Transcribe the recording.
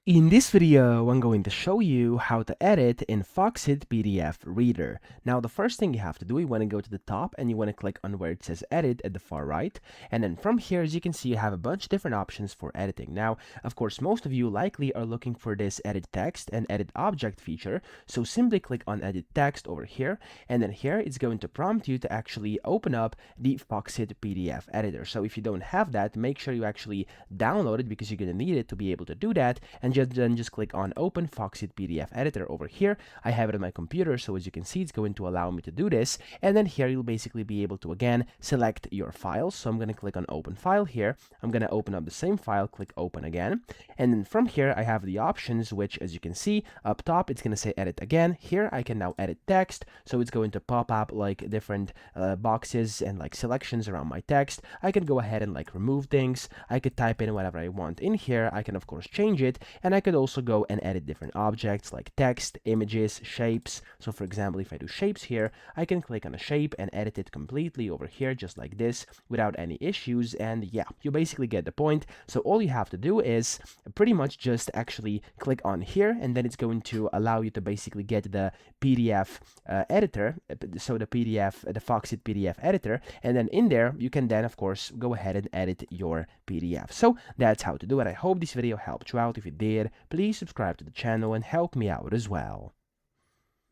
In this video, I'm going to show you how to edit in Foxit PDF Reader. Now, the first thing you have to do, you want to go to the top and you want to click on where it says edit at the far right. And then from here, as you can see, you have a bunch of different options for editing. Now, of course, most of you likely are looking for this edit text and edit object feature. So simply click on edit text over here. And then here, it's going to prompt you to actually open up the Foxit PDF editor. So if you don't have that, make sure you actually download it because you're going to need it to be able to do that. And then just click on open Foxit PDF editor over here. I have it on my computer, so as you can see, it's going to allow me to do this. And then here you'll basically be able to again select your files. So I'm going to click on open file here. I'm going to open up the same file, click open again. And then from here I have the options, which as you can see up top, it's going to say edit again. Here I can now edit text, so it's going to pop up like different boxes and like selections around my text. I can go ahead and like remove things. I could type in whatever I want in here. I can of course change it, and I could also go and edit different objects like text, images, shapes. So for example, if I do shapes here, I can click on a shape and edit it completely over here just like this without any issues. And yeah, you basically get the point. So all you have to do is pretty much just actually click on here, and then it's going to allow you to basically get the PDF editor, so the Foxit PDF editor, and then in there you can then of course go ahead and edit your PDF. So that's how to do it. I hope this video helped you out. If it did, please subscribe to the channel and help me out as well.